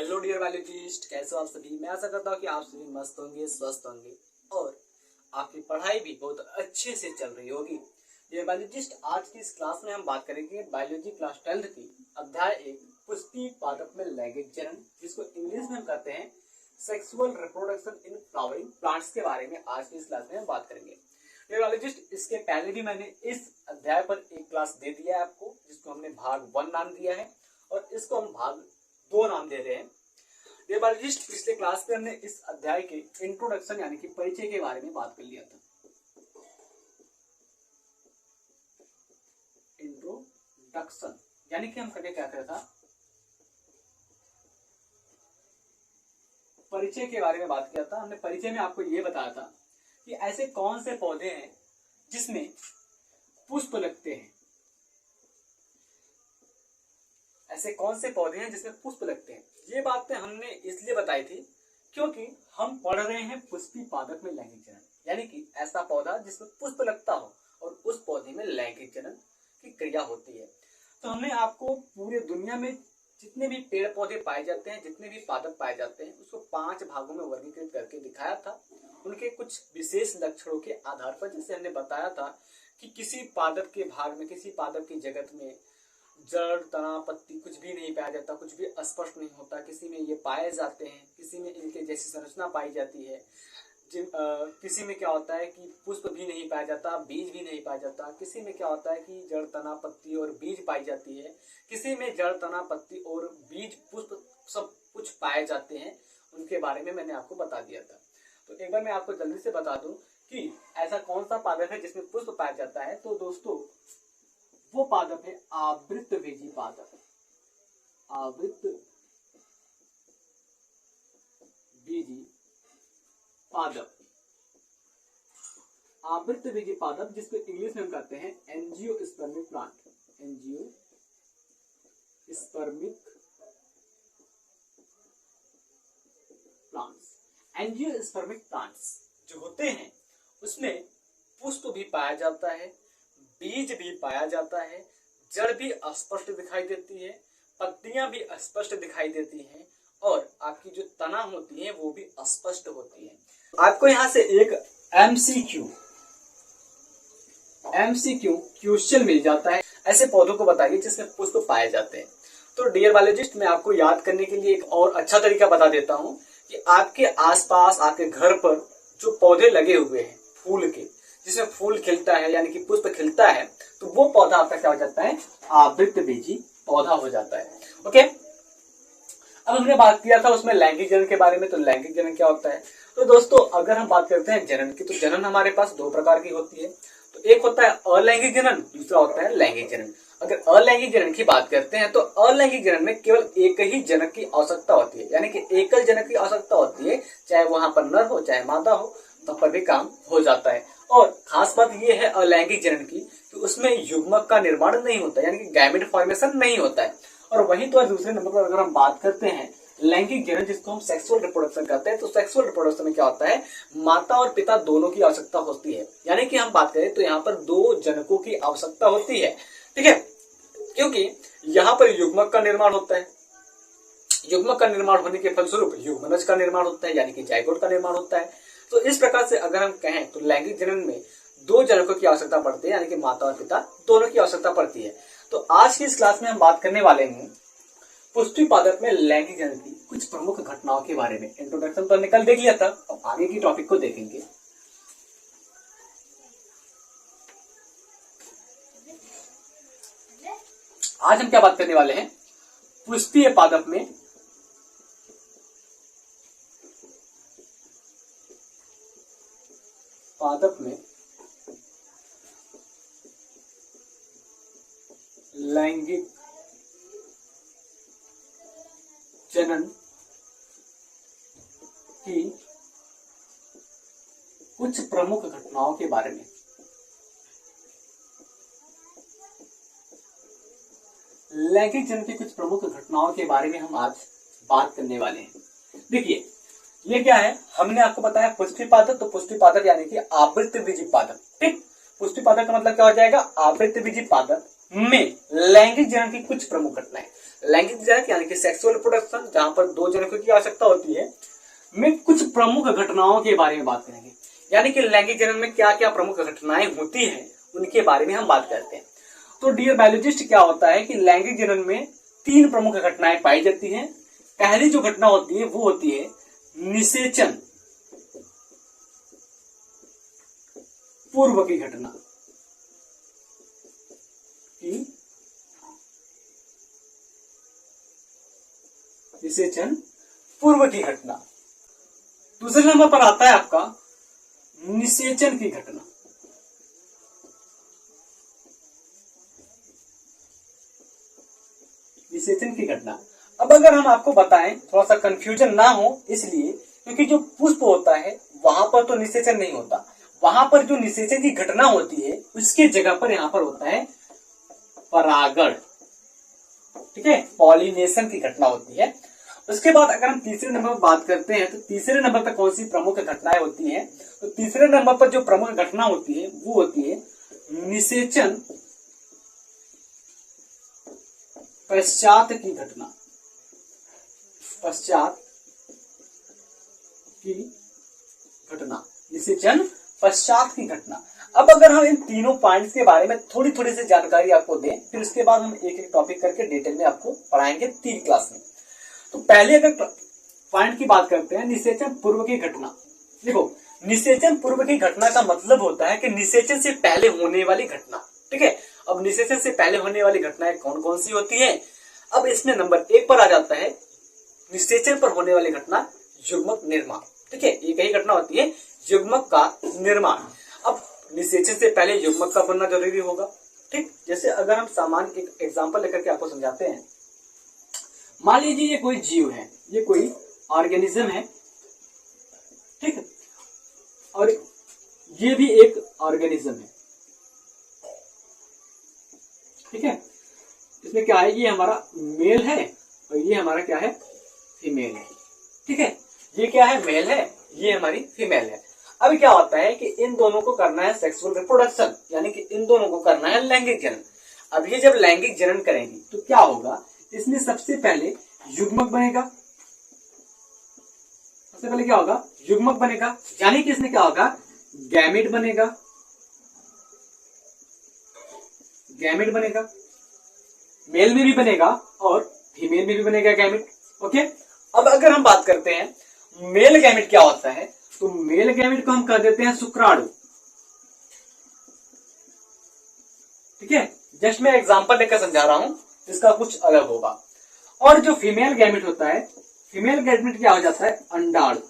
Hello dear biologist, कैसे हो आप सभी। मैं आशा करता हूँ कि आप सभी मस्त होंगे, स्वस्थ होंगे और आपकी पढ़ाई भी बहुत अच्छे से चल रही होगी। डियर बायोलॉजिस्ट, आज की इस क्लास में हम बात करेंगे बायोलॉजी क्लास 10th की अध्याय 1 पुष्टि पादप में लैंगिक जनन, जिसको इंग्लिश में हम कहते हैं sexual reproduction in flowering plants के बारे में आज की इस क्लास में हम बात करेंगे। डियर बायोलॉजिस्ट, इसके पहले भी मैंने इस अध्याय पर एक क्लास दे दिया है आपको, जिसको हमने भाग 1 नाम दिया है और इसको हम भाग 2 नाम दे रहे हैं। डियर बायोलॉजिस्ट, पिछले क्लास में हमने इस अध्याय के इंट्रोडक्शन यानी कि परिचय के बारे में बात कर लिया था। इंट्रोडक्शन यानी कि हम कभी क्या करा था, परिचय के बारे में बात किया था। हमने परिचय में आपको यह बताया था कि ऐसे कौन से पौधे हैं जिसमें पुष्प लगते हैं, ऐसे कौन से पौधे हैं जिसमें पुष्प लगते हैं। ये बातें हमने इसलिए बताई थी क्योंकि हम पढ़ रहे हैं पुष्पी पादप में लैंगिक जनन, यानी कि ऐसा पौधा जिसमें पुष्प लगता हो और उस पौधे में लैंगिक जनन की क्रिया होती है। तो हमने आपको पूरे दुनिया में जितने भी पेड़ पौधे पाए जाते हैं, जितने भी पादप पाए जाते हैं, उसको 5 भागों में वर्गीकृत करके दिखाया था, उनके कुछ विशेष लक्षणों के आधार पर। जैसे हमने बताया था कि किसी पादप के भाग में, किसी पादप की जगत में जड़, तना, पत्ती कुछ भी नहीं पाया जाता, कुछ भी स्पष्ट नहीं होता। किसी में ये पाए जाते हैं, किसी में इनके जैसी संरचना पाई जाती है, किसी में क्या होता है कि पुष्प भी नहीं पाया जाता, बीज भी नहीं पाया जाता। किसी में क्या होता है कि जड़, तना, पत्ती और बीज पाई जाती है। किसी में जड़, तना, पत्ती और बीज, पुष्प सब कुछ पाए जाते हैं। उनके बारे में मैंने आपको बता दिया था। तो एक बार मैं आपको जल्दी से बता दूं कि ऐसा कौन सा पादप है जिसमें पुष्प पाया जाता है। तो दोस्तों, वो पादप है आवृतबीजी पादप। आवृतबीजी पादप, आवृतबीजी पादप जिसको इंग्लिश में हम कहते हैं angiospermic plant. Angiospermic plants, angiospermic plants जो होते हैं उसमें पुष्प भी पाया जाता है, बीज भी पाया जाता है, जड़ भी स्पष्ट दिखाई देती है, पत्तियां भी स्पष्ट दिखाई देती हैं और आपकी जो तना होती है वो भी स्पष्ट होती है। आपको यहां से एक एमसीक्यू क्वेश्चन मिल जाता है, ऐसे पौधों को बताइए जिसमें पुष्प पाए जाते हैं। तो डियर बायोलॉजिस्ट, मैं आपको याद करने के लिए एक और अच्छा तरीका बता देता हूं कि आपके आसपास, आपके घर पर जो पौधे लगे हुए हैं फूल के, जिसमें फूल खिलता है यानी कि पुष्प खिलता है, तो वो पौधा आपका क्या हो जाता है, आवृतबीजी पौधा हो जाता है। ओके, अब हमने बात किया था उसमें लैंगिक जनन के बारे में। तो लैंगिक जनन क्या होता है? तो दोस्तों, अगर हम बात करते हैं जनन की, तो जनन हमारे पास 2 प्रकार की होती है। तो एक होता है अलैंगिक जनन, दूसरा होता है लैंगिक जनन। अगर अलैंगिक जनन की बात करते हैं तो अलैंगिक जनन में केवल एक ही जनक की आवश्यकता होती है, यानी कि एकल जनक की आवश्यकता होती है। चाहे वहां पर नर हो चाहे मादा हो, तब पर भी काम हो जाता है। और खास बात यह है अलैंगिक जनन की कि उसमें युग्मक का निर्माण नहीं होता, यानी कि गैमेट फॉर्मेशन नहीं होता है। और वहीं तो दूसरे नंबर पर अगर हम बात करते हैं लैंगिक जनन, जिसको हम सेक्सुअल रिप्रोडक्शन कहते हैं, तो सेक्सुअल रिप्रोडक्शन में क्या होता है, माता और पिता दोनों की आवश्यकता होती है। यानी कि हम बात करें तो यहाँ पर 2 जनकों की आवश्यकता होती है, ठीक है, क्योंकि यहाँ पर युग्मक का निर्माण होता है। युग्मक का निर्माण होने के फलस्वरूप युग्मनज का निर्माण होता है, यानी कि जाइगोट का निर्माण होता है। तो इस प्रकार से अगर हम कहें तो लैंगिक जनन में 2 जनकों की आवश्यकता पड़ती है, यानी कि माता और पिता दोनों की आवश्यकता पड़ती है। तो आज की इस क्लास में हम बात करने वाले हैं पुष्टि पादप में लैंगिक जनन की कुछ प्रमुख घटनाओं के बारे में। इंट्रोडक्शन तो हमने कल देख लिया था, अब आगे की टॉपिक को देखेंगे। आज हम क्या बात करने वाले हैं, पुष्पीय पादप में लैंगिक जनन की कुछ प्रमुख घटनाओं के बारे में। लैंगिक जनन की कुछ प्रमुख घटनाओं के बारे में हम आज बात करने वाले हैं। देखिए, ये क्या है, हमने आपको बताया पुष्पी पादप। तो पुष्पी पादप यानी कि आवृतबीजी पादप, ठीक। पुष्पी पादप का मतलब क्या हो जाएगा, आवृतबीजी पादप में लैंगिक जनन की कुछ प्रमुख घटनाएं। लैंगिक जनन यानी कि सेक्सुअल रिप्रोडक्शन, जहां पर दो जनकों की आवश्यकता होती है, में कुछ प्रमुख घटनाओं के बारे में बात करेंगे। यानी कि लैंगिक जनन में क्या क्या प्रमुख घटनाएं होती हैं उनके बारे में हम बात करते हैं। तो डियर बायोलॉजिस्ट, क्या होता है कि लैंगिक जनन में 3 प्रमुख घटनाएं पाई जाती हैं। पहली जो घटना होती है वो होती है निषेचन पूर्व की घटना। निषेचन पूर्व की घटना। दूसरे नंबर पर आता है आपका निषेचन की घटना। निषेचन की घटना। अब अगर हम आपको बताएं, थोड़ा सा कंफ्यूजन ना हो इसलिए, क्योंकि जो पुष्प होता है वहां पर तो निषेचन नहीं होता, वहां पर जो निषेचन की घटना होती है उसके जगह पर यहां पर होता है परागण। ठीक है, पॉलिनेशन की घटना होती है। उसके बाद अगर हम तीसरे नंबर पर बात करते हैं तो तीसरे नंबर पर कौन सी प्रमुख घटनाएं होती हैं, तो तीसरे नंबर पर जो प्रमुख घटना होती है वो होती है निषेचन पश्चात की घटना। पश्चात की घटना, निषेचन पश्चात की घटना। अब अगर हम इन तीनों पॉइंट्स के बारे में थोड़ी थोड़ी सी जानकारी आपको दें, फिर उसके बाद हम एक एक टॉपिक करके डिटेल में आपको पढ़ाएंगे 3 क्लास में। तो पहले अगर पॉइंट की बात करते हैं, निषेचन पूर्व की घटना। देखो, निषेचन पूर्व की घटना का मतलब होता है कि निषेचन से पहले होने वाली घटना। ठीक है, अब निषेचन से पहले होने वाली घटनाएं कौन कौन सी होती है? अब इसमें नंबर 1 पर आ जाता है निषेचन पर होने वाली घटना, युग्मक निर्माण। ठीक है, एक ही घटना होती है, युग्मक का निर्माण। अब निषेचन से पहले युग्मक का बनना जरूरी होगा। ठीक, जैसे अगर हम सामान्य एक एग्जांपल लेकर के आपको समझाते हैं। मान लीजिए ये कोई जीव है, ये कोई ऑर्गेनिज्म है। ठीक, और ये भी एक ऑर्गेनिज्म है। ठीक है, इसमें क्या है, ये हमारा मेल है और ये हमारा क्या है, फीमेल है। ठीक है, ये क्या है, मेल है, ये हमारी फीमेल है। अब क्या होता है कि इन दोनों को करना है सेक्सुअल रिप्रोडक्शन, यानी कि इन दोनों को करना है लैंगिक जनन। अब ये जब लैंगिक जनन करेंगी तो क्या होगा, इसमें सबसे पहले युग्मक बनेगा। सबसे पहले क्या होगा, युग्मक बनेगा, यानी कि इसमें क्या होगा, गैमेट बनेगा। गैमेट बनेगा, मेल में भी बनेगा और फीमेल में भी बनेगा गैमेट। ओके, अब अगर हम बात करते हैं मेल गैमेट क्या होता है, तो मेल गैमेट को हम कह देते हैं शुक्राणु। ठीक है, जस्ट मैं एग्जांपल लेकर समझा रहा हूं, इसका कुछ अलग होगा। और जो फीमेल गैमेट होता है, फीमेल गैमेट क्या हो जाता है, अंडाणु।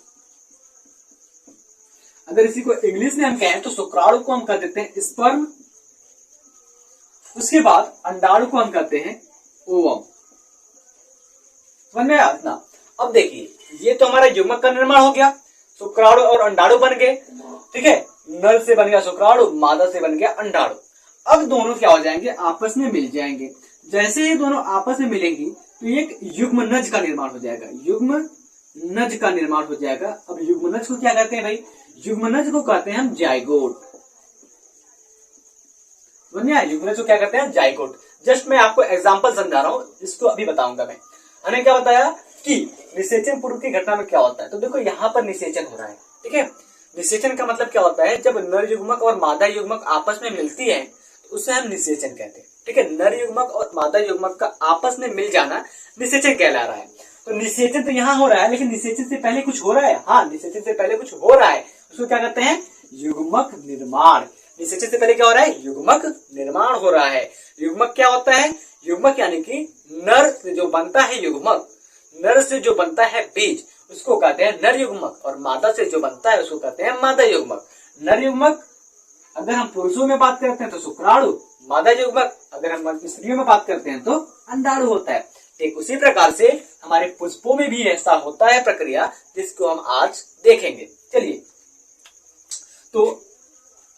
अगर इसी को इंग्लिश में हम कहें तो शुक्राणु को हम कह देते हैं स्पर्म। उसके बाद अंडाणु को हम कहते हैं ओवम। समझ में आया ना? अब देखिए, ये तो हमारा युग्मक का निर्माण हो गया, शुक्राणु और अंडाणु बन गए। ठीक है, नर से बन गया शुक्राणु, मादा से बन गया अंडाणु। अब दोनों क्या हो जाएंगे, आपस में मिल जाएंगे। जैसे ही दोनों आपस में मिलेंगी तो एक युग्मनज का निर्माण हो जाएगा। युग्मनज का निर्माण हो जाएगा। अब युग्मनज को क्या कहते हैं भाई, युग्मनज को कहते हैं हम जाइगोट। युग्मनज को क्या कहते हैं, जाइगोट। जस्ट मैं आपको एग्जांपल समझा रहा हूं, इसको अभी बताऊंगा मैं। हमने क्या बताया कि निषेचन पूर्व की घटना में क्या होता है, तो देखो यहाँ पर निषेचन हो रहा है। ठीक है, निषेचन का मतलब क्या होता है, जब नर युग्मक और मादा युग्मक आपस में मिलती है तो उसे हम निषेचन कहते हैं। ठीक है, नर युग्मक और मादा युग्मक का आपस में मिल जाना निषेचन कहला रहा है। तो निषेचन तो यहाँ हो रहा है, लेकिन निषेचन से पहले कुछ हो रहा है। हाँ, निषेचन से पहले कुछ हो रहा है, उसको क्या कहते हैं, युग्मक निर्माण। निषेचन से पहले क्या हो रहा है, युग्मक निर्माण हो रहा है। युग्मक क्या होता है, युग्मक यानी कि नर से जो बनता है युग्मक, नर से जो बनता है बीज, उसको कहते हैं नर युग्मक, और मादा से जो बनता है उसको कहते हैं मादा युग्मक। नर युग्मक अगर हम पुरुषों में बात करते हैं तो शुक्राणु, मादा युग्मक अगर हम स्त्रियों में बात करते हैं तो अंडाणु होता है। ठीक उसी प्रकार से हमारे पुष्पों में भी ऐसा होता है प्रक्रिया, जिसको हम आज देखेंगे। चलिए, तो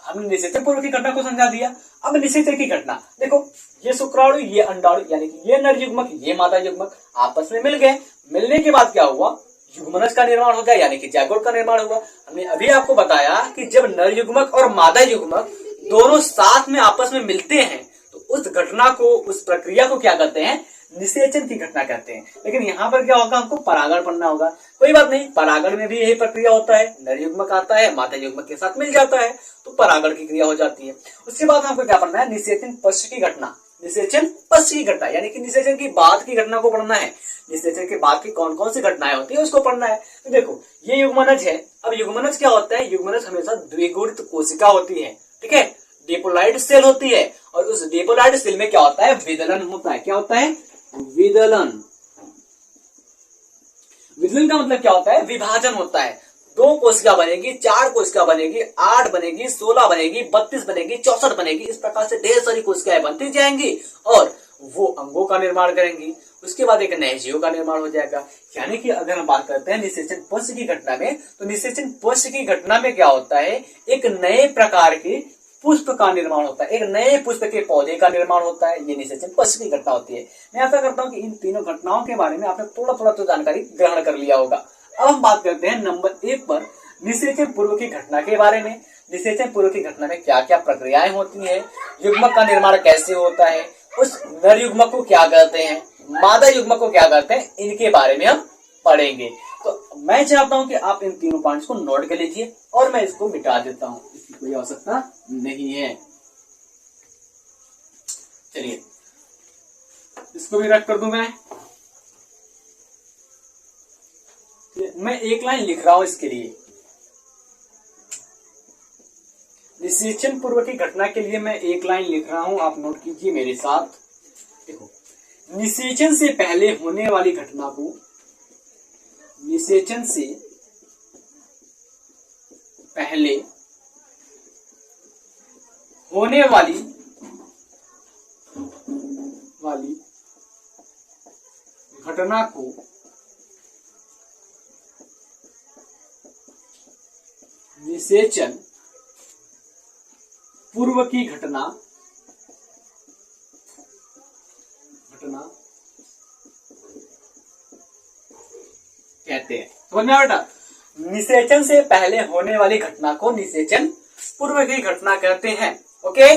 हमने निषेचन पूर्व की घटना को समझा दिया। अब निषेचन की घटना देखो, ये शुक्राणु, ये अंडाणु, यानी कि ये नर युग्मक, ये मादा युग्मक आपस में मिल गए। मिलने के बाद क्या हुआ, युग्मनज का निर्माण हो गया, यानी कि जाइगोट का निर्माण हुआ। हमने अभी आपको बताया कि जब नर युग्मक और मादा युग्मक दोनों साथ में आपस में मिलते हैं तो उस घटना को, उस प्रक्रिया को क्या कहते हैं, निषेचन की घटना कहते हैं। लेकिन यहाँ पर क्या होगा, हमको परागण पढ़ना होगा। कोई बात नहीं, परागण में भी यही प्रक्रिया होता है, नर युग्मक आता है, मादा युग्मक के साथ मिल जाता है तो परागण की क्रिया हो जाती है। उसके बाद हमको क्या पढ़ना है, निषेचन पश्च की घटना। निषेचन पश्च की घटना यानी कि निषेचन की बाद की घटना को पढ़ना है। निषेचन के बाद की कौन कौन सी घटनाएं होती है उसको पढ़ना है। तो देखो ये युग्मनज है। अब युग्मनज क्या होता है, युग्मनज हमेशा द्विगुणित कोशिका होती है, ठीक है, डिपोलॉइड सेल होती है। और उस डिपोलॉइड सेल में क्या होता है, विदलन होता है। क्या होता है, विदलन। विदलन का मतलब क्या होता है, विभाजन होता है। 2 कोशिका बनेगी, 4 कोशिका बनेगी, 8 बनेगी, 16 बनेगी, 32 बनेगी, 64 बनेगी। इस प्रकार से ढेर सारी कोशिकाएं बनती जाएंगी और वो अंगों का निर्माण करेंगी। उसके बाद एक नए जीव का निर्माण हो जाएगा। यानी कि अगर हम बात करते हैं निषेचन पश्च की घटना में, तो निषेचन पश्च की घटना में क्या होता है, एक नए प्रकार के पुष्प का निर्माण होता है, एक नए पुष्प के पौधे का निर्माण होता है। ये निषेचन पश्च की घटना होती है। मैं आशा करता हूं कि इन तीनों घटनाओं के बारे में आपने थोड़ा थोड़ा तो जानकारी ग्रहण कर लिया होगा। अब हम बात करते हैं नंबर 1 पर निषेचन पूर्व की घटना के बारे में। निषेचन पूर्व की घटना में क्या क्या प्रक्रियाएं होती हैं, युग्मक का निर्माण कैसे होता है, उस नर युग्मक को क्या कहते हैं, मादा युग्मक को क्या कहते हैं, इनके बारे में हम पढ़ेंगे। तो मैं चाहता हूं कि आप इन तीनों पॉइंट्स को नोट कर लीजिए और मैं इसको मिटा देता हूं, इसकी कोई आवश्यकता नहीं है। चलिए इसको भी रख कर दूं मैं एक लाइन लिख रहा हूं इसके लिए। निषेचन पूर्व की घटना के लिए मैं एक लाइन लिख रहा हूं, आप नोट कीजिए मेरे साथ। देखो, निषेचन से पहले होने वाली घटना को, निषेचन से पहले होने वाली घटना को निषेचन पूर्व की घटना कहते हैं। समझ में आया बेटा, निषेचन से पहले होने वाली घटना को निषेचन पूर्व की घटना कहते हैं। ओके,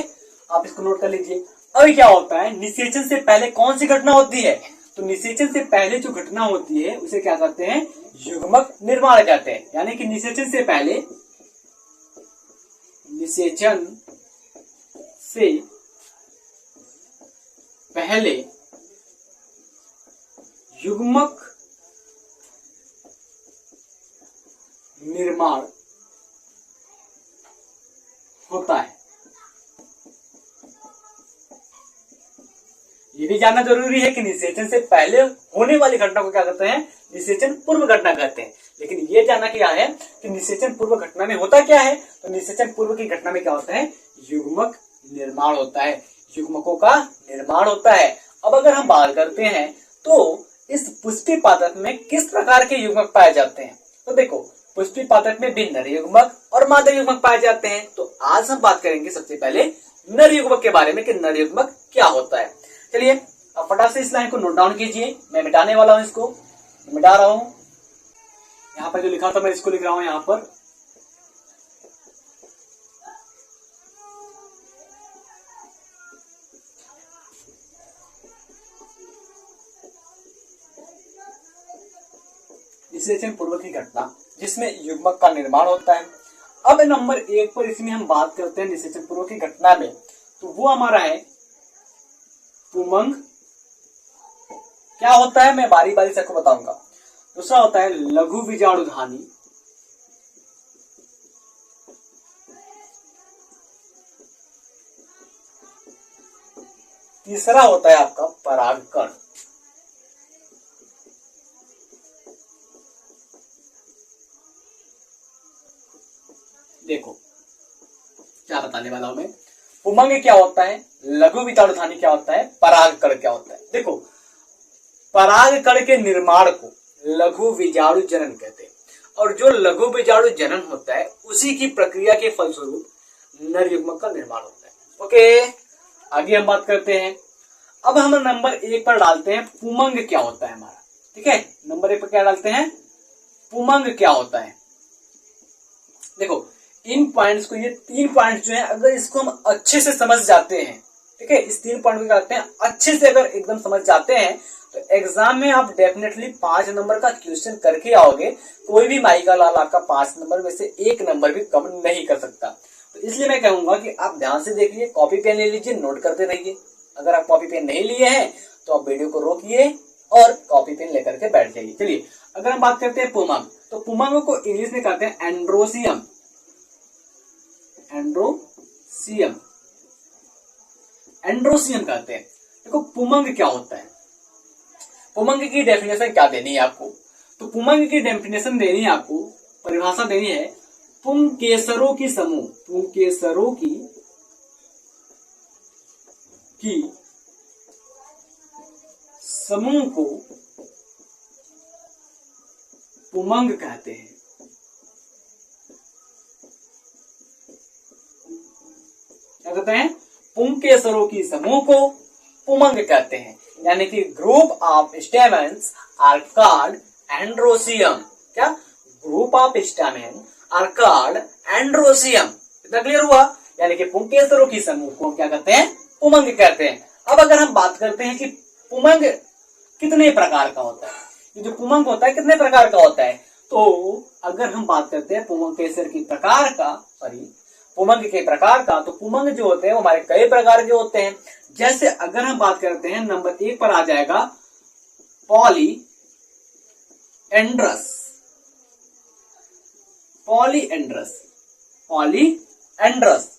आप इसको नोट कर लीजिए। अभी क्या होता है, निषेचन से पहले कौन सी घटना होती है, तो निषेचन से पहले जो घटना होती है उसे क्या कहते हैं, युग्मक निर्माण कहते हैं। यानी कि निषेचन से पहले युग्मक निर्माण होता है। ये भी जानना जरूरी है कि निषेचन से पहले होने वाली घटना को क्या कहते हैं, निषेचन पूर्व घटना कहते हैं। लेकिन ये जानना क्या है कि निषेचन पूर्व घटना में होता क्या है, तो निषेचन पूर्व की घटना में क्या होता है, युग्मक निर्माण होता है, युग्मकों का निर्माण होता है। अब अगर हम बात करते हैं तो इस पुष्पी पादप में किस प्रकार के युग्मक पाए जाते हैं, तो देखो पुष्पी पादप में भी नर युग्मक और मादा युग्मक पाए जाते हैं। तो आज हम बात करेंगे सबसे पहले नर युग्मक के बारे में कि नर युग्मक क्या होता है। चलिए अब फटाक से इस लाइन को नोट डाउन कीजिए, मैं मिटाने वाला हूं, इसको मिटा रहा हूं। यहां पर जो लिखा था मैं इसको लिख रहा हूं यहां पर। निषेचन पूर्व की घटना जिसमें युग्मक का निर्माण होता है। अब नंबर 1 पर इसमें हम बात करते हैं निषेचन पूर्व की घटना में, तो वो हमारा है पुमंग। क्या होता है मैं बारी बारी से आपको बताऊंगा। दूसरा होता है लघु बीजाणुधानी, तीसरा होता है आपका परागकण। देखो क्या बताने वाला हूं मैं, पुमंग क्या होता है, लघु बीजाणुधानी क्या होता है, परागकण क्या होता है। देखो परागकण के निर्माण को लघु बीजाणु जनन कहते हैं और जो लघु बीजाणु जनन होता है उसी की प्रक्रिया के फलस्वरूप नर युग्मक का निर्माण होता है। ओके, आगे हम बात करते हैं। अब हम नंबर 1 पर डालते हैं पुमंग क्या होता है हमारा, ठीक है। नंबर 1 पर क्या डालते हैं, पुमंग क्या होता है। देखो इन पॉइंट्स को, ये 3 पॉइंट्स जो है अगर इसको हम अच्छे से समझ जाते हैं ठीक है, इस 3 पॉइंट को करते हैं अच्छे से, अगर एकदम समझ जाते हैं तो एग्जाम में आप डेफिनेटली 5 नंबर का क्वेश्चन करके आओगे। कोई भी माइका लाल आपका 5 नंबर में से 1 नंबर भी कम नहीं कर सकता। तो इसलिए मैं कहूंगा कि आप ध्यान से देखिए, कॉपी पेन ले लीजिए, नोट करते रहिए। अगर आप कॉपी पेन नहीं लिए हैं तो आप वीडियो को रोकिए और कॉपी पेन लेकर के बैठ जाइए। चलिए, अगर हम बात करते हैं पुमंग, तो पुमंग को इंग्लिश में कहते हैं एंड्रोसियम। एंड्रोसियम, एंड्रोसियम कहते हैं। देखो पुमंग क्या होता है, पुमंग की डेफिनेशन क्या देनी है आपको, तो पुमंग की डेफिनेशन देनी है आपको, परिभाषा देनी है, पुंकेसरों की समूह, पुंकेसरों की समूह को पुमंग कहते हैं। क्या कहते हैं? पुंकेसरों की समूह को पुमंग कहते हैं, यानी कि group of stamens are called androecium. क्या? Group of stamen are called androecium. इतना क्लियर हुआ? यानी कि पुंकेसरों की समूह को क्या कहते हैं? पुमंग कहते हैं। अब अगर हम बात करते हैं कि पुमंग कितने प्रकार का होता है, ये जो पुमंग होता है कितने प्रकार का होता है, तो अगर हम बात करते हैं पुमंकेसर की प्रकार का, पुमंग के प्रकार का, तो पुमंग जो होते हैं वो हमारे कई प्रकार के होते हैं। जैसे अगर हम बात करते हैं, नंबर 1 पर आ जाएगा पॉलीएंड्रस। पॉलीएंड्रस, पॉलीएंड्रस,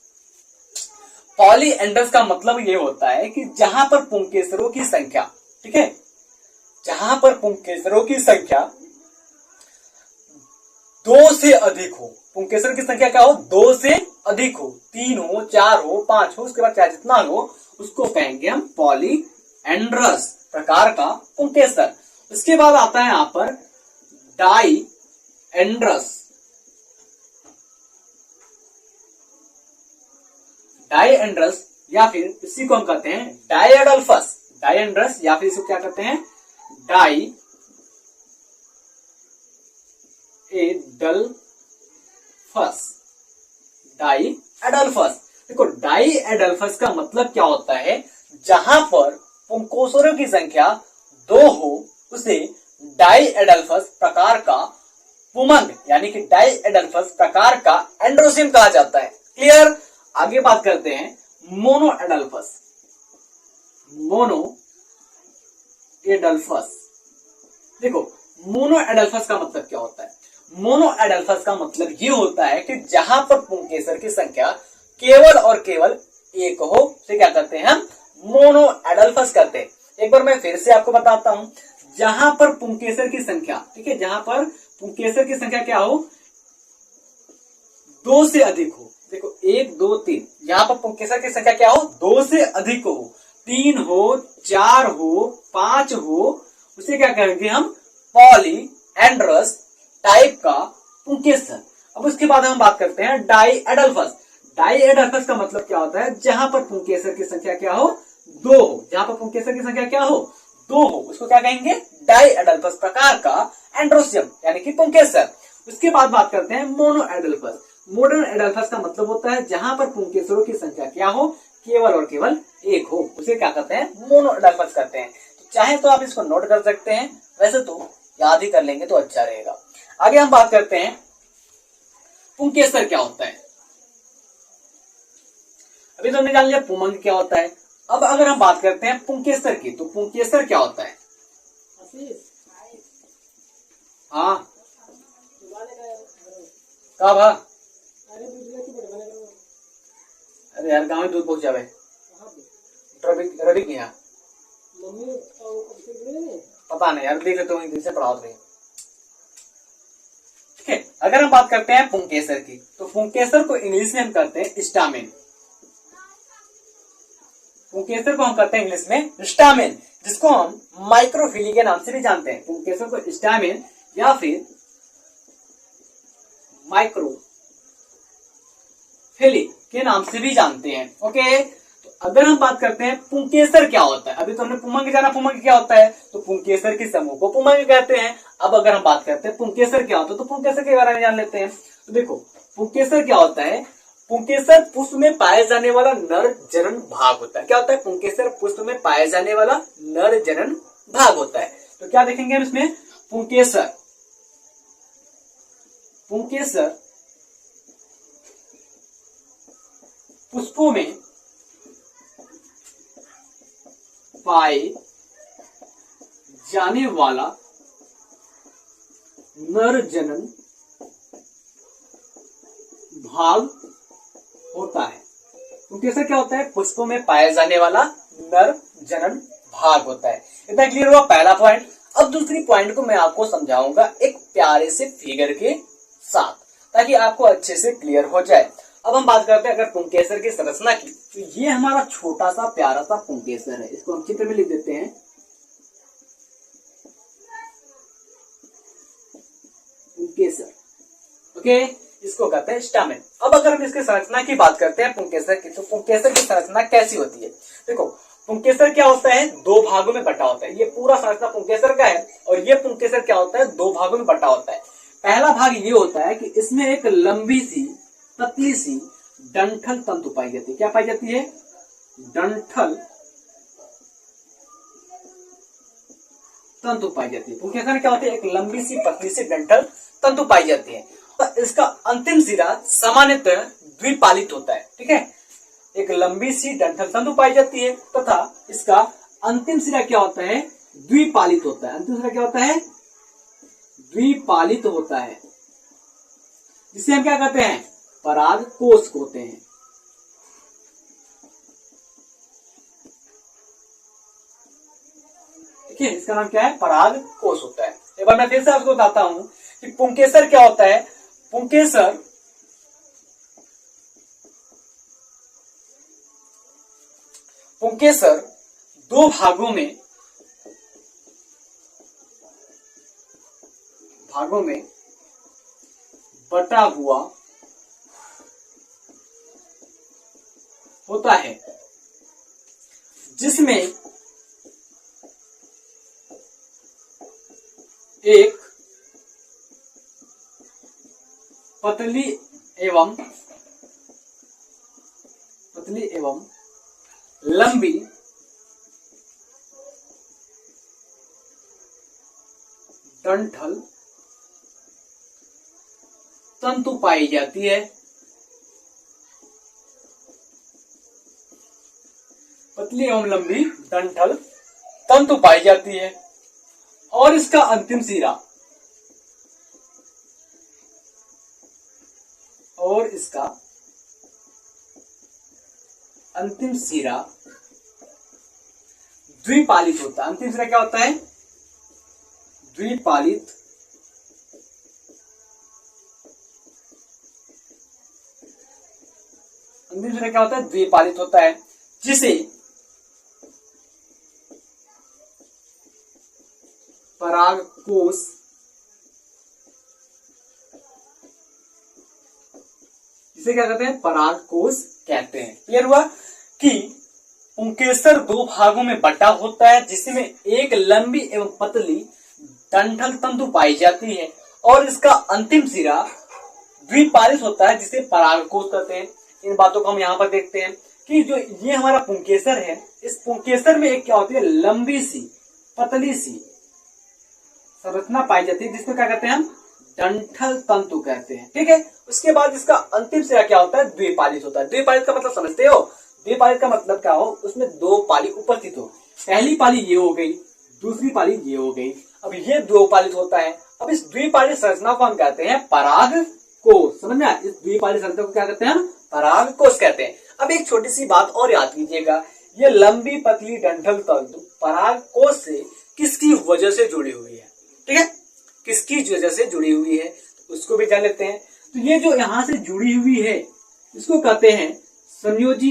पॉलीएंड्रस का मतलब ये होता है कि जहां पर पुंकेसरों की संख्या, ठीक है, जहां पर पुंकेसरों की संख्या 2 से अधिक हो, पुंकेसर की संख्या क्या हो? 2 से अधिक हो, 3 हो, 4 हो, 5 हो, उसके बाद चाहे जितना हो उसको कहेंगे हम पॉलीएंड्रस प्रकार का पुंकेसर। उसके बाद आता है यहां पर डाईएंड्रस। डाईएंड्रस या फिर इसी को हम कहते हैं डाईएडल्फस। डाईएंड्रस या फिर इसको क्या कहते हैं? डाईएडल्फस। डाईएडल्फस। देखो, डाईएडल्फस का मतलब क्या होता है? जहां पर पुंकेसरों की संख्या 2 हो उसे डाईएडल्फस प्रकार का पुमंग यानी कि डाईएडल्फस प्रकार का एंड्रोसियम कहा जाता है। क्लियर? आगे बात करते हैं मोनोएडल्फस। मोनोएडल्फस, देखो मोनोएडल्फस का मतलब क्या होता है? मोनोएडल्फस का मतलब ये होता है कि जहां पर पुंकेसर की संख्या केवल और केवल 1 हो, उसे क्या करते हैं? हम मोनोएडल्फस करते हैं। एक बार मैं फिर से आपको बताता हूं, जहां पर पुंकेसर की संख्या, ठीक है, जहां पर पुंकेसर की संख्या क्या हो? 2 से अधिक हो। देखो 1 2 3, यहाँ पर पुंकेसर की संख्या क्या हो? 2 से अधिक हो, 3 हो, 4 हो, 5 हो, उसे क्या कहेंगे हम? पॉलीएंड्रस टाइप का पुंकेसर। अब उसके बाद हम बात करते हैं डाईएडल्फस। डाईएडल्फस का मतलब क्या होता है? जहां पर पुंकेसर की संख्या क्या हो? 2 हो। जहां पर पुंकेसर की संख्या क्या हो? 2 हो, उसको क्या कहेंगे? डाईएडल्फस प्रकार का एंड्रोसियम यानी कि पुंकेसर। उसके बाद बात करते हैं मोनोएडल्फस। मोनोएडल्फस का मतलब होता है जहां पर पुंकेसरों की संख्या क्या हो? केवल और केवल 1 हो, उसे क्या कहते हैं? मोनोएडल्फस कहते हैं। तो चाहे तो आप इसको नोट कर सकते हैं, वैसे तो याद ही कर लेंगे तो अच्छा रहेगा। आगे हम बात करते हैं पुंकेसर क्या होता है। अभी तो हमने जान लिया पुमंग क्या होता है। अब अगर हम बात करते हैं पुंकेसर की, तो पुंकेसर क्या होता है? हाँ कब? अरे यार गाँव में दूध पहुंच जावे रवि के यहाँ, पता नहीं यार, देख लेते हो इंग्लिश से पढ़ाओ रही। ठीक है, अगर हम बात करते हैं पुंकेसर की, तो पुंकेसर को इंग्लिश में हम कहते हैं स्टामिन। पुंकेसर को हम कहते हैं इंग्लिश में स्टामिन, जिसको हम माइक्रोफिली के नाम से भी जानते हैं। पुंकेसर को स्टामिन या फिर माइक्रोफिली के नाम से भी जानते हैं। ओके, तो अगर हम बात करते हैं पुंकेसर क्या होता है, अभी तो हमने पुमंग जाना, पुमंग क्या होता है, तो पुंकेसर की समूह को पुमंग कहते हैं। अब अगर हम बात करते हैं पुंकेसर क्या होता है, तो पुंकेसर के बारे में जान लेते हैं। तो देखो पुंकेसर क्या होता है? पुंकेसर पुष्प में पाए जाने वाला नर जनन भाग होता है। क्या होता है? पुंकेसर पुष्प में पाए जाने वाला नर जनन भाग होता है। तो क्या देखेंगे हम इसमें? पुंकेसर पुष्पों में पाए जाने वाला नर जनन भाग होता है। पुंकेसर क्या होता है? पुष्पों में पाया जाने वाला नर जनन भाग होता है। इतना क्लियर हुआ पहला पॉइंट। अब दूसरी पॉइंट को मैं आपको समझाऊंगा एक प्यारे से फिगर के साथ, ताकि आपको अच्छे से क्लियर हो जाए। अब हम बात करते हैं अगर पुंकेसर की संरचना की, तो ये हमारा छोटा सा प्यारा सा पुंकेसर है। इसको हम चित्र में लिख देते हैं। पुंकेसर, ओके, इसको कहते हैं स्टामेन। अब अगर हम इसकी संरचना की बात करते हैं पुंकेसर की, तो पुंकेसर की संरचना कैसी होती है? देखो, पुंकेसर क्या होता है? दो भागों में बटा होता है। ये पूरा संरचना पुंकेसर का है, और ये पुंकेसर क्या होता है? दो भागों में बटा होता है। पहला भाग ये होता है कि इसमें एक लंबी सी पतली सी डंठल तंतु पाई जाती है। क्या पाई जाती है? डंठल तंतु पाई जाती है। पुंकेसर में क्या होती है? एक लंबी सी पतली सी डंठल तंतु पाई जाती है। तो इसका अंतिम सिरा सामान्यतः द्विपालित होता है। ठीक है, एक लंबी सी डंठल तंतु पाई जाती है तथा इसका अंतिम सिरा क्या होता है? द्विपालित होता है। अंतिम सिरा क्या होता है? द्विपालित होता है, जिसे हम क्या कहते हैं? परागकोश कहते हैं। ठीक है, इसका नाम क्या है? परागकोश होता है। एक बार मैं फिर से आपको बताता हूं कि पुंकेसर क्या होता है। पुंकेसर दो भागों में बटा हुआ होता है, जिसमें एक पतली एवं लंबी डंठल तंतु पाई जाती है। पतली एवं लंबी डंठल तंतु पाई जाती है, और इसका अंतिम सिरा द्विपालित होता है। अंतिम सिरा क्या होता है? द्विपालित अंतिम सिरा क्या होता है? द्विपालित होता है, जिसे परागकोश क्या कहते हैं? परागकोश कहते हैं। क्लियर हुआ कि पुंकेसर दो भागों में बटा होता है, जिसमें एक लंबी एवं पतली डंठल तंतु पाई जाती है, और इसका अंतिम सिरा द्विपालित होता है, जिसे परागकोश कहते हैं। इन बातों को हम यहाँ पर देखते हैं कि जो ये हमारा पुंकेसर है, इस पुंकेसर में एक क्या होती है? लंबी सी पतली सी संरचना पाई जाती है, जिसको क्या कहते हैं हम? डंठल तंतु कहते हैं। ठीक है, उसके बाद इसका अंतिम सिरा क्या होता है? द्विपालित होता है। द्विपालित का मतलब समझते हो? द्विपालित का मतलब क्या हो? उसमें दो पाली उपस्थित हो। पहली पाली ये हो गई, दूसरी पाली ये हो गई। अब ये द्विपालित होता है। अब इस द्विपालित संरचना को हम कहते हैं परागकोश। समझ में आया? इस द्विपालित संरचना को क्या कहते हैं? परागकोश कहते हैं। अब एक छोटी सी बात और याद कीजिएगा, ये लंबी पतली डंठल तंतु परागकोश से किसकी वजह से जुड़ी हुई है? ठीक है, किसकी वजह से जुड़ी हुई है, उसको भी जान लेते हैं। तो ये जो यहां से जुड़ी हुई है, इसको कहते हैं संयोजी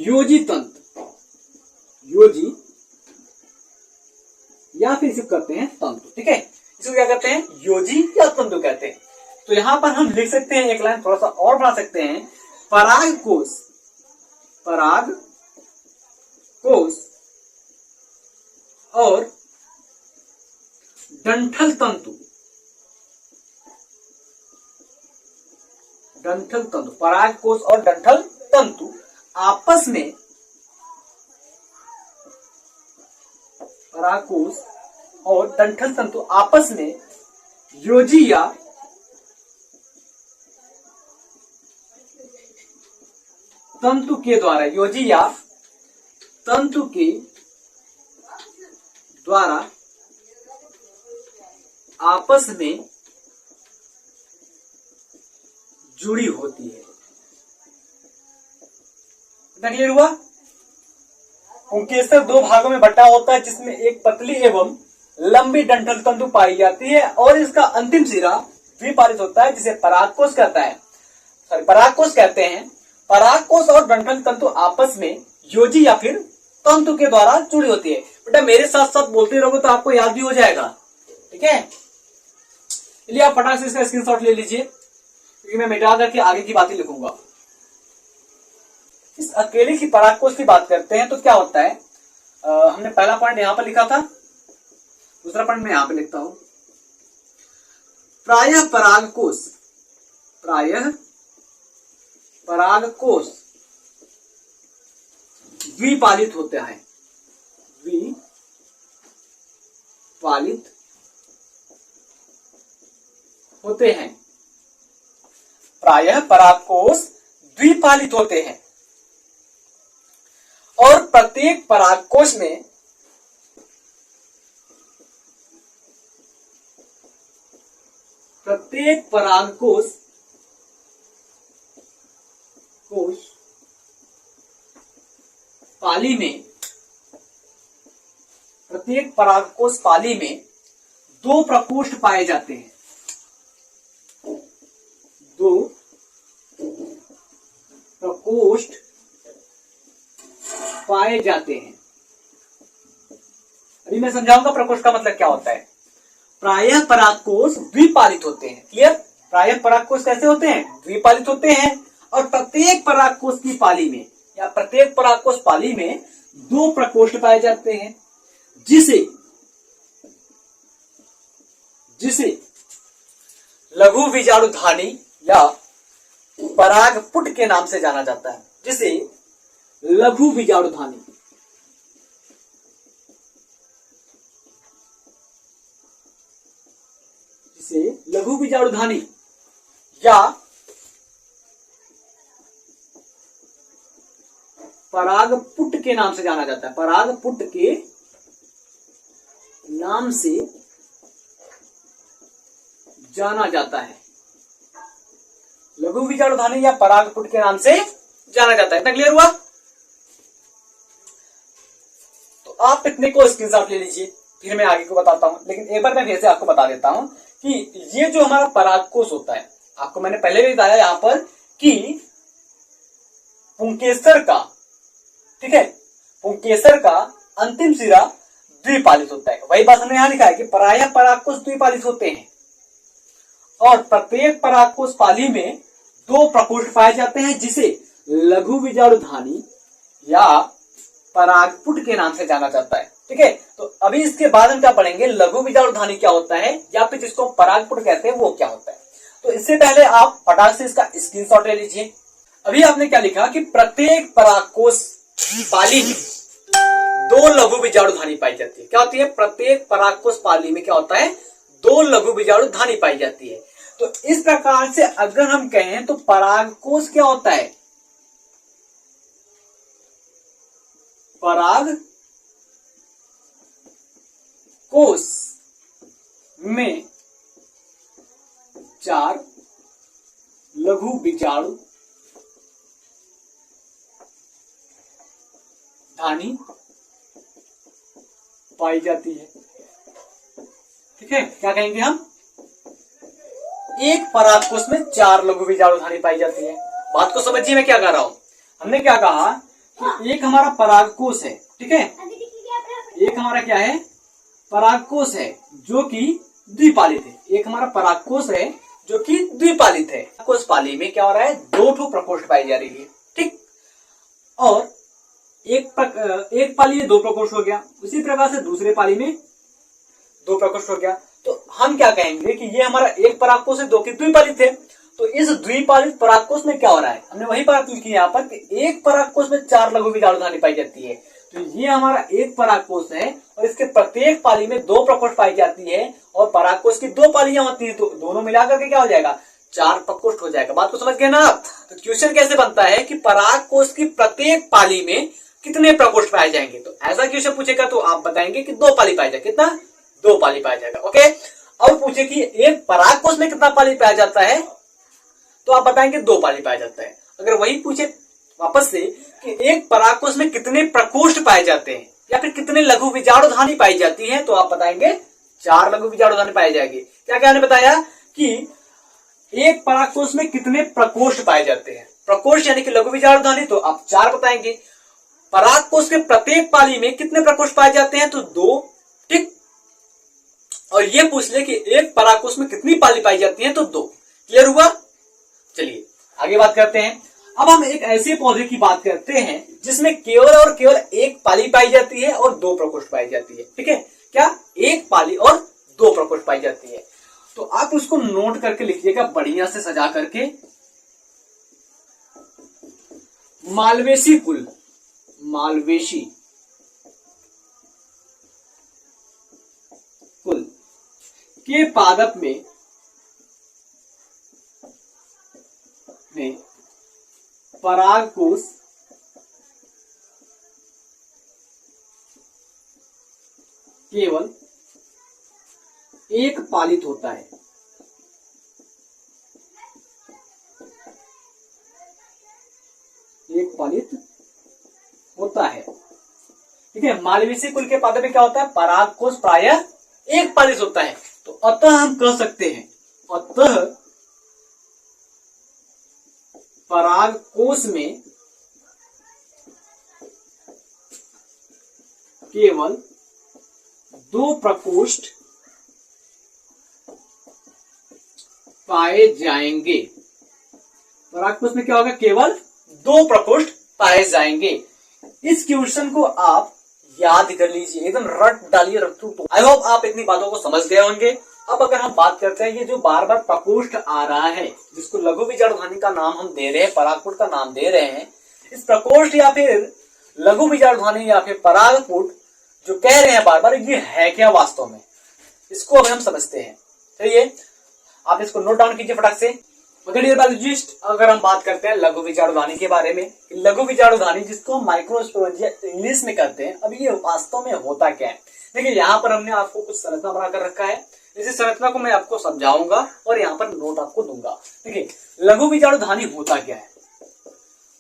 योजी तंत्र, योजी, या फिर इसे कहते हैं तंतु। ठीक है, इसको क्या कहते हैं? योजी या तंतु कहते हैं। तो यहां पर हम लिख सकते हैं, एक लाइन थोड़ा सा और बढ़ा सकते हैं, परागकोश और डंठल तंतु डंठल तंतु, परागकोश और डंठल तंतु आपस में, परागकोश और डंठल तंतु आपस में योजी या तंतु के द्वारा, योजी या तंतु के द्वारा आपस में जुड़ी होती है। क्लियर हुआ? पुंकेसर दो भागों में बटा होता है, जिसमें एक पतली एवं लंबी डंठल तंतु पाई जाती है और इसका अंतिम सिरा द्विपालित होता है, जिसे परागकोश कहता है, परागकोश कहते हैं। परागकोश और डंठल तंतु आपस में योजी या फिर तंतु के द्वारा जुड़ी होती है। बेटा मेरे साथ साथ बोलते रहोगे तो आपको याद भी हो जाएगा, ठीक है? इसलिए आप फटाक से इसका स्क्रीनशॉट ले लीजिए, क्योंकि मैं मिटा करके आगे की बातें लिखूंगा। इस अकेले की परागकोश की बात करते हैं तो क्या होता है, हमने पहला पॉइंट यहां पर लिखा था, दूसरा पॉइंट मैं यहां पे लिखता हूं। प्रायः परागकोश द्विपालित होते हैं, द्विपालित होते हैं। प्रायः परागकोश द्विपालित होते हैं और प्रत्येक परागकोश में प्रत्येक परागकोश पाली में दो प्रकोष्ठ पाए जाते हैं, दो प्रकोष्ठ पाए जाते हैं। अभी मैं समझाऊंगा प्रकोष्ठ का मतलब क्या होता है। प्रायः परागकोश द्विपालित होते हैं। क्लियर? प्रायः परागकोश कैसे होते हैं? द्विपालित होते हैं और प्रत्येक परागकोश की पाली में या प्रत्येक परागकोश पाली में दो प्रकोष्ठ पाए जाते हैं, जिसे लघु बीजाणुधानी या परागपुट के नाम से जाना जाता है, जिसे लघु बीजाणुधानी या परागपुट के नाम से जाना जाता है, परागपुट के नाम से जाना जाता है, लघु बीजाणुधानी या परागपुट के नाम से जाना जाता है। इतना क्लियर हुआ? तो आप इतने को स्क्रीनशॉट ले लीजिए, फिर मैं आगे को बताता हूं। लेकिन एक बार मैं फिर से आपको बता देता हूं कि ये जो हमारा परागकोश होता है, आपको मैंने पहले भी बताया यहां पर कि पुंकेसर का, ठीक है, पुंकेसर का अंतिम सिरा द्विपालित होता है। वही बात हमने यहां लिखा है कि प्रायः परागकोश द्विपालित होते हैं और प्रत्येक परागकोश पाली में दो प्रकोष्ठ पाए जाते हैं, जिसे लघु बीजाणुधानी या परागपुट के नाम से जाना जाता है। ठीक है, तो अभी इसके बाद हम क्या पढ़ेंगे, लघु बीजाणुधानी क्या होता है या फिर जिसको परागपुट कहते हैं वो क्या होता है। तो इससे पहले आप फटाक से इसका स्क्रीनशॉट ले लीजिए। अभी आपने क्या लिखा कि प्रत्येक परागकोश पाली में दो लघु बीजाणुधानी पाई जाती है। क्या होती है? प्रत्येक परागकोश पाली में क्या होता है? दो लघु बीजाणुधानी पाई जाती है। तो इस प्रकार से अगर हम कहें तो परागकोश क्या होता है? परागकोश में चार लघु बीजाणुधानी पाई जाती है। ठीक है, क्या कहेंगे हम? एक परागकोश में चार लघु बीजाणुधानी पाई जाती है। बात को समझिए मैं क्या कह रहा हूं। हमने क्या कहा कि एक हमारा परागकोश है, ठीक है, एक हमारा क्या है? परागकोश है जो कि द्विपालित है। एक हमारा परागकोश है जो कि द्विपालित है। कोश पाली में क्या हो रहा है? दो ठो प्रकोष्ठ पाई जा रही है। ठीक, और एक पाली में दो प्रकोष्ठ हो गया, उसी प्रकार से दूसरे पाली में दो प्रकोष्ठ हो गया। तो हम क्या कहेंगे कि ये हमारा एक परागकोश है, दो की द्विपालित है। तो इस द्विपालित परागकोश में क्या हो रहा है, हमने वही बात लिखी यहाँ पर कि एक परागकोश में 4 लघु बीजाणुधानी पाई जाती है। तो ये हमारा एक परागकोश है और इसके प्रत्येक पाली में 2 प्रकोष्ठ पाई जाती है और परागकोश की 2 पालियां होती है, तो दोनों मिलाकर के क्या हो जाएगा, 4 प्रकोष्ठ हो जाएगा। बात को समझ गए ना आप। तो क्वेश्चन कैसे बनता है कि परागकोश की प्रत्येक पाली में कितने प्रकोष्ठ पाए जाएंगे, तो ऐसा क्वेश्चन पूछेगा तो आप बताएंगे कि 2 पाली पाया जाएगा। कितना, 2 पाली पाया जाएगा। ओके, अब पूछे कि एक परागकोश में कितना पाली पाया जाता है, तो आप बताएंगे 2 पाली पाया जाता है। अगर वही पूछे वापस से कि एक परागकोश में कितने प्रकोष्ठ पाए जाते हैं या फिर कितने लघु बीजाणुधानी पाई जाती है, तो आप बताएंगे 4 लघु बीजाणुधानी पाई जाएगी। क्या क्या हमने बताया कि एक परागकोश में कितने प्रकोष्ठ पाए जाते हैं, प्रकोष्ठ यानी कि लघु बीजाणुधानी, तो आप 4 बताएंगे। परागकोश के प्रत्येक पाली में कितने प्रकोष्ठ पाए जाते हैं, तो 2। ठीक, और ये पूछ ले कि एक परागकोश में कितनी पाली पाई जाती है, तो 2। क्लियर हुआ। चलिए आगे बात करते हैं। अब हम एक ऐसे पौधे की बात करते हैं जिसमें केवल और केवल एक पाली पाई जाती है और 2 प्रकोष्ठ पाई जाती है। ठीक है, क्या, एक पाली और 2 प्रकोष्ठ पाई जाती है। तो आप उसको नोट करके लिखिएगा बढ़िया से सजा करके। मालवेसी कुल, मालवेसी कुल के पादप में परागकोश केवल एक पालित होता है। एक पालित होता है। ठीक है, मालवेसी कुल के पादप में क्या होता है, परागकोश प्रायः एक पालित होता है। तो अतः हम कह सकते हैं, अतः परागकोश में केवल 2 प्रकोष्ठ पाए जाएंगे। परागकोश में क्या होगा, केवल 2 प्रकोष्ठ पाए जाएंगे। इस क्वेश्चन को आप याद कर लीजिए, एकदम रट डालिए, रट्टू तो। आई होप आप इतनी बातों को समझ गए होंगे। अब अगर हम बात करते हैं, ये जो बार बार प्रकोष्ठ आ रहा है जिसको लघु बीजाणुधानी का नाम हम दे रहे हैं, परागपुट का नाम दे रहे हैं, इस प्रकोष्ठ या फिर लघु बीजाणुधानी या फिर परागपुट जो कह रहे हैं बार बार, ये है क्या वास्तव में, इसको अब हम समझते हैं। चलिए आप इसको नोट डाउन कीजिए फटाक से। मगर डियर बायोलॉजिस्ट, अगर हम बात करते हैं लघु बीजाणुधानी के बारे में, लघु बीजाणुधानी जिसको माइक्रोस्पोरेंजिया इंग्लिश में कहते हैं, अब ये वास्तव में होता क्या है। देखिए यहाँ पर हमने आपको कुछ संरचना बनाकर रखा है, इसी संरचना को मैं आपको समझाऊंगा और यहाँ पर नोट आपको दूंगा। देखिए लघु बीजाणुधानी होता क्या है।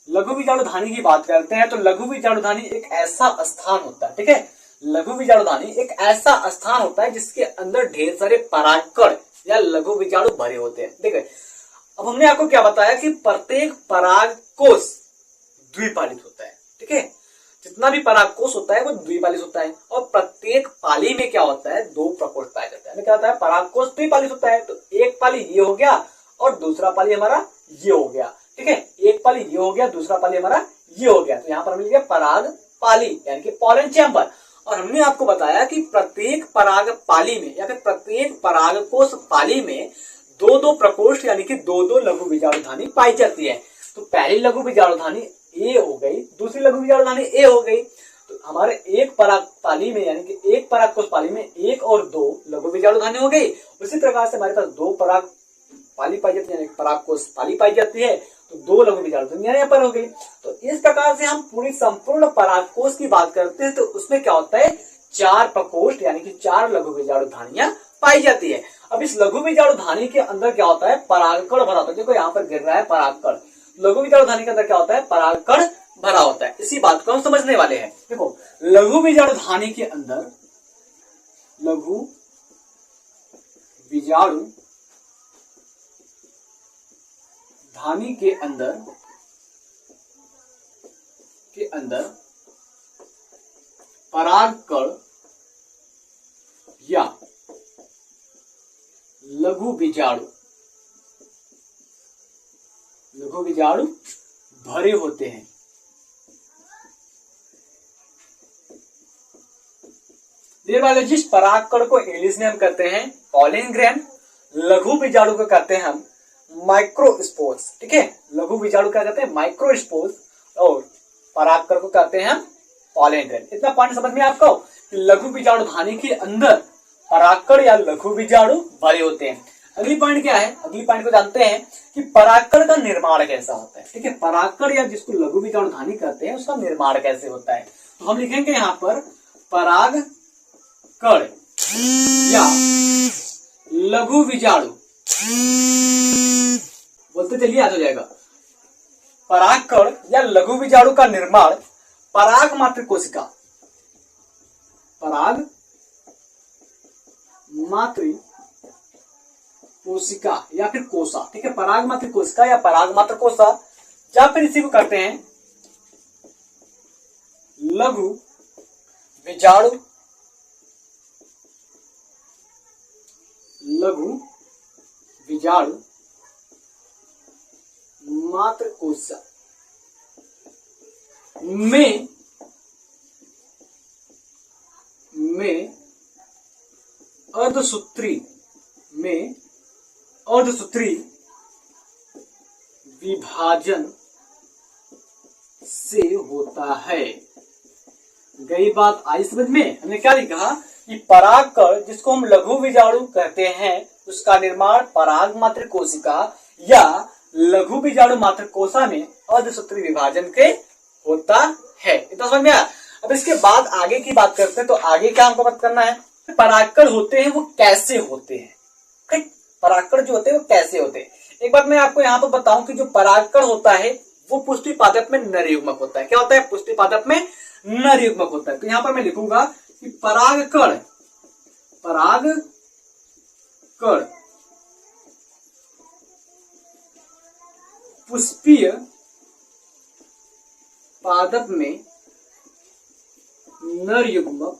लघु बीजाणुधानी की बात करते हैं तो लघु बीजाणुधानी एक ऐसा स्थान होता है, ठीक है, लघु बीजाणुधानी एक ऐसा स्थान होता है जिसके अंदर ढेर सारे परागकण या लघु बीजाणु भरे होते हैं। देखिए अब हमने आपको क्या बताया कि प्रत्येक परागकोश द्विपालित होता है। ठीक है, जितना भी परागकोश होता है वो द्विपालित होता है और प्रत्येक पाली में क्या होता है, 2 प्रकोष्ठ पाया जाता है। क्या होता है, परागकोश द्विपालित होता है, तो एक पाली ये हो गया और दूसरा पाली हमारा ये हो गया। ठीक है, एक पाली ये हो गया, दूसरा पाली हमारा ये हो गया, तो यहाँ पर मिल गया पराग पाली यानी कि पॉलन चैम्बर। और हमने आपको बताया कि प्रत्येक पराग पाली में या फिर प्रत्येक परागकोश पाली में 2-2 प्रकोष्ठ यानी कि 2-2 लघु बीजाणुधानी पाई जाती है। तो पहली लघु बीजाणुधानी ए हो गई, दूसरी लघु बीजाणुधानी ए हो गई, तो हमारे एक पराग पाली में यानी कि एक परागकोश पाली में 1 और 2 लघु बीजाणुधानी हो गई। उसी प्रकार से हमारे पास 2 पराग पाली पाई जाती है यानी परागकोश पाली पाई जाती है, तो 2 लघु बीजाणुधानी यहाँ पर हो गई। तो इस प्रकार से हम पूरी संपूर्ण परागकोश की बात करते हैं तो उसमें क्या होता है, 4 प्रकोष्ठ यानी कि 4 लघु बीजाणुधानियां पाई जाती है। अब इस लघु बीजाणुधानी के अंदर क्या होता है, परागकण भरा होता है। देखो यहाँ पर गिर रहा है परागकण, लघु बीजाणुधानी के अंदर क्या होता है, परागकण भरा होता है। इसी बात को हम समझने वाले हैं। देखो लघु बीजाणुधानी के अंदर, लघु बीजाणुधानी के अंदर परागकण या लघु बीजाणु भरे होते हैं। डियर बायोलॉजिस्ट, परागकण को इंग्लिश में हम कहते हैं पॉलिन ग्रेन, लघु बीजाणु को कहते हैं हम माइक्रोस्पोर्स। ठीक है, लघु बीजाणु क्या कहते हैं, माइक्रोस्पोर्स, और परागकण को कहते हैं हम पॉलन ग्रेन। इतना पॉइंट समझ में आपको कि लघु बीजाणु धानी के अंदर परागकण या लघु बीजाणु भरे होते हैं। अगली पॉइंट क्या है, अगली पॉइंट को जानते हैं कि परागकण का निर्माण कैसा होता है। ठीक है, परागकण या जिसको लघु बीजाणु धानी कहते हैं उसका निर्माण कैसे होता है। तो हम लिखेंगे यहाँ पर परागकण या लघु बीजाणु, बोलते चलिए याद हो जाएगा। परागकण या लघु बीजाणु का निर्माण पराग मात्र कोशिका, पराग मात्र कोशिका या फिर कोसा। ठीक है, पराग मात्र कोशिका या पराग मात्र कोसा, या फिर इसी को कहते हैं लघु बीजाणु, लघु बीजाणु मात्र कोशिका में अर्धसूत्री विभाजन से होता है। गई बात आई समझ में। हमने क्या लिखा कि परागकण जिसको हम लघु बीजाणु कहते हैं उसका निर्माण पराग मात्र कोशिका या लघु बीजाणु मात्र कोशा में अर्धसूत्री विभाजन के होता है। इतना समझ में आया। अब इसके बाद आगे की बात करते हैं। तो आगे क्या हमको बात करना है, परागकण होते हैं वो कैसे होते हैं। ठीक, परागकण जो होते हैं वो कैसे होते हैं। एक बात मैं आपको यहाँ पर बताऊं कि जो परागकण होता है वो पुष्टि पादप में नर युग्मक होता है। क्या होता है, पुष्टि पादप में नर युग्मक होता है। तो यहाँ पर मैं लिखूंगा कि परागकण पुष्पीय पादप में नर युग्मक,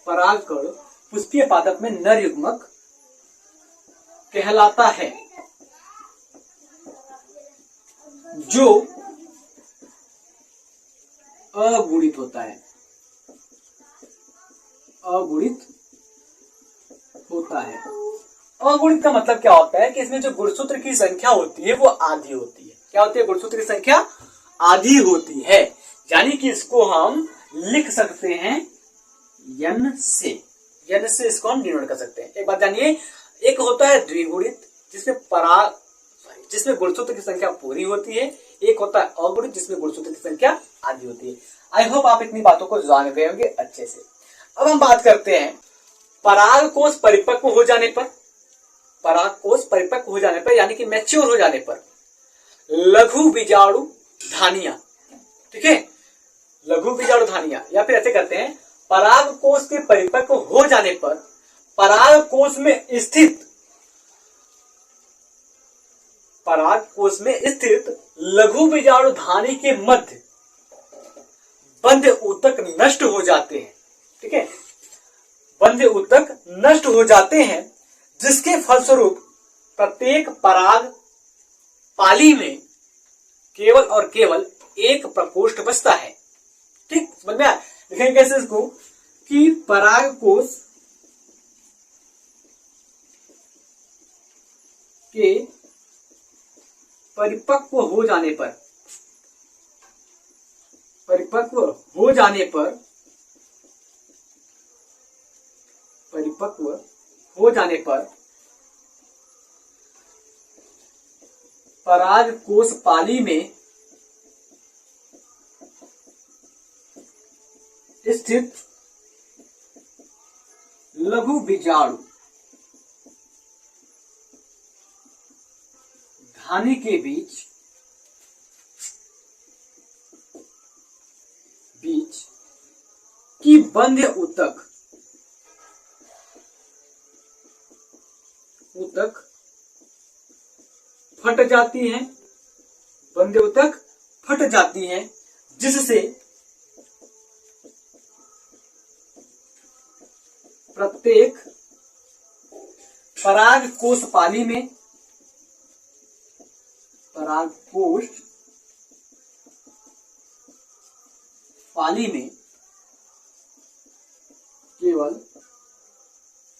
परागकण पुष्पीय पादप में नर युग्मक कहलाता है, जो अगुणित होता है। अगुणित होता है। अगुणित का मतलब क्या होता है कि इसमें जो गुणसूत्र की संख्या होती है वो आधी होती है। क्या होती है, गुणसूत्र की संख्या आधी होती है। यानी कि इसको हम लिख सकते हैं n से। n से इसको हम डिनोट कर सकते हैं। एक बात जानिए, एक होता है द्विगुणित जिसमें गुणसूत्र की संख्या पूरी होती है, एक होता है अगुणित जिसमें गुणसूत्र की संख्या आधी होती है। आई होप आप इतनी बातों को जान गए होंगे अच्छे से। अब हम बात करते हैं परागकोश परिपक्व हो जाने पर, परागकोश परिपक्व हो जाने पर यानी कि मैच्योर हो जाने पर लघु बीजाणु धानियां, ठीक है, लघु बीजाणु धानियां, या फिर ऐसे करते हैं परागकोश के परिपक्व हो जाने पर परागकोश में स्थित लघु बीजाणु धानी के मध्य बंध ऊतक नष्ट हो जाते हैं। ठीक है, बंध ऊतक नष्ट हो जाते हैं, जिसके फलस्वरूप प्रत्येक पराग पाली में केवल और केवल एक प्रकोष्ठ बचता है। ठीक, समझ में आया। लिखेंगे कैसे इसको कि परागकोश के परिपक्व हो जाने पर परागकोश पाली में स्थित लघु बीजाणु धानी के बीच की बंध ऊतक फट जाती हैं, बंध ऊतक फट जाती हैं, जिससे प्रत्येक परागकोश पाली में केवल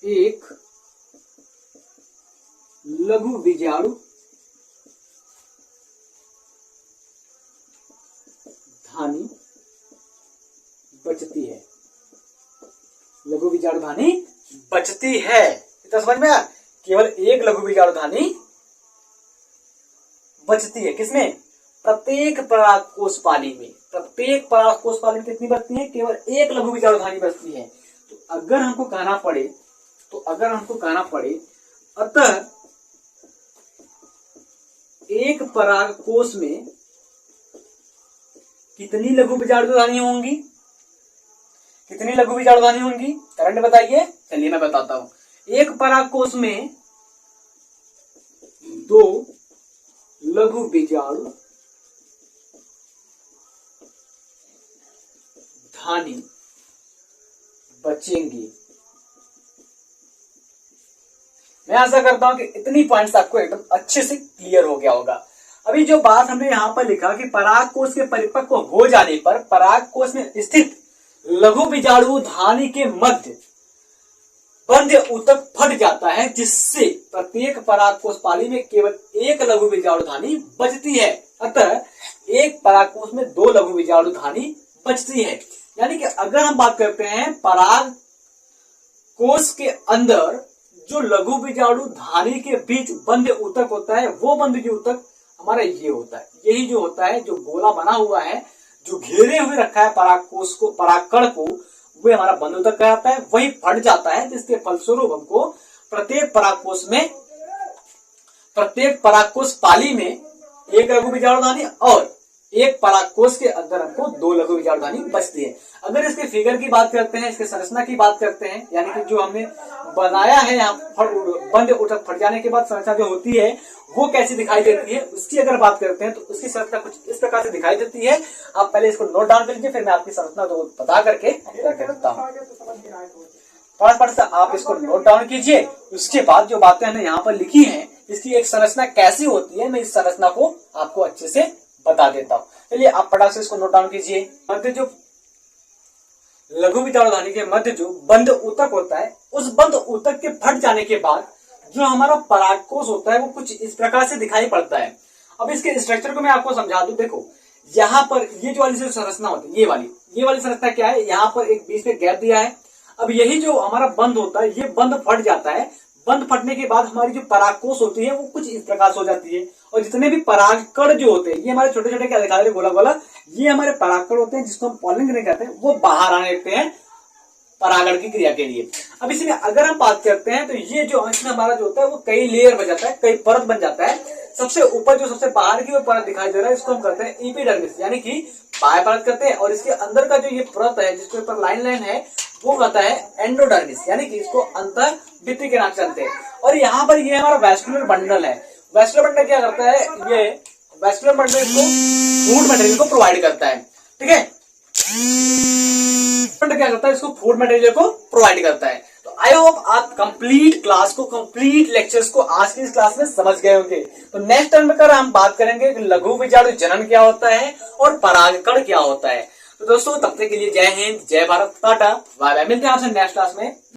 एक लघु बीजाणु धानी बचती है। लघु बीजाणु धानी बचती है, इतना समझ में आया? केवल एक लघु बीजाणु धानी बचती है, किसमें? प्रत्येक परागकोश पाली में। प्रत्येक परागकोश पाली में कितनी बचती है? केवल एक लघु बीजाणु धानी बचती है। तो अगर हमको कहना पड़े अतः एक परागकोश में कितनी लघु बीजाणु धानी होंगी? कितनी लघु बीजाणु धानी होंगी? करंट बताइए। चलिए मैं बताता हूं। एक परागकोश में 2 लघु बीजाणु धानी बचेंगी। मैं आशा करता हूं कि इतनी पॉइंट्स आपको एकदम अच्छे से क्लियर हो गया होगा। अभी जो बात हमने यहां पर लिखा कि परागकोश के परिपक्व हो जाने पर परागकोश में स्थित लघु बीजाणु धानी के मध्य बंध्य ऊतक फट जाता है, जिससे प्रत्येक परागकोश पाली में केवल एक लघु बीजाणु धानी बचती है। अतः एक परागकोश में 2 लघु बीजाणु धानी बचती है। यानी कि अगर हम बात करते हैं परागकोश के अंदर जो लघु बीजाणु धानी के बीच बंध्य ऊतक होता है, वो बंध्य ऊतक हमारा ये होता है। यही जो होता है, जो गोला बना हुआ है, जो घेरे हुए रखा है परागकोश को, परागकण को, वो हमारा बंध ऊतक कहलाता है। वही फट जाता है, जिसके फलस्वरूप हमको प्रत्येक परागकोश पाली में एक लघु बीजाणु धानी और एक परागकोश के अंदर हमको 2 लघु बीजाणु धानी बचती है। अगर इसके फिगर की बात करते हैं, इसके संरचना की बात करते हैं, यानी कि जो हमने बनाया है यहाँ बंध ऊतक फट जाने के बाद संरचना जो होती है वो कैसी दिखाई देती है, उसकी अगर बात करते हैं तो उसकी संरचना कुछ इस प्रकार से दिखाई देती है। आप पहले इसको नोट डाउन कर लीजिए, फिर मैं आपकी संरचना तो बता करके देता हूँ। फटाफट से आप इसको नोट डाउन कीजिए। उसके बाद जो बातें हमने यहाँ पर लिखी है, इसकी एक संरचना कैसी होती है, मैं इस संरचना को आपको अच्छे से बता देता हूँ। चलिए आप फटाफट से इसको नोट डाउन कीजिए। मध्य जो लघु बीजाणु धानी के मध्य जो बंध ऊतक होता है, उस बंध ऊतक के फट जाने के बाद जो हमारा परागकोश होता है वो कुछ इस प्रकार से दिखाई पड़ता है। अब इसके स्ट्रक्चर को मैं आपको समझा दूं। देखो यहाँ पर ये जो वाली संरचना होती है, ये वाली संरचना क्या है, यहाँ पर एक बीच में गैप दिया है। अब यही जो हमारा बंध होता है, ये बंध फट जाता है। बंध फटने के बाद हमारी जो परागकोश होती है वो कुछ इस प्रकार से हो जाती है, और जितने भी परागकण जो होते हैं, ये हमारे छोटे छोटे क्या दिखा रहे गोला गोला, ये हमारे परागकण होते हैं, जिसको हम पॉलिन ग्रैंड कहते हैं, वो बाहर आने लगते हैं परागण की क्रिया के लिए। अब इसमें अगर हम बात करते हैं तो ये जो इसमें हमारा जो होता है वो कई लेयर बन जाता है, कई परत बन जाता है। सबसे ऊपर जो सबसे बाहर की वो परत दिखाई दे रहा है, इसको हम करते हैं एपिडर्मिस, यानी कि बाह्य परत करते हैं। और इसके अंदर का जो ये परत है जिसके ऊपर लाइन है, वो कहता है एंडोडर्मिस, यानी कि इसको अंतःभित्ति के नाम से जानते हैं। और यहाँ पर ये हमारा वैस्कुलर बंडल है। वैस्कुलर बंडल क्या करता है, ये वैस्कुलर बंडल इसको फूड मटेरियल को प्रोवाइड करता है। ठीक है, क्या करता है, इसको फूड मटेरियल को प्रोवाइड करता है। तो आई होप आप कंप्लीट क्लास को, कंप्लीट लेक्चर्स को आज की इस क्लास में समझ गए होंगे। तो नेक्स्ट टाइम में हम बात करेंगे कि लघु बीजाणु जनन क्या होता है और परागकण क्या होता है। तो दोस्तों तब तक के लिए जय हिंद, जय भारत, टाटा, बाय बाय। मिलते हैं आपसे नेक्स्ट क्लास में।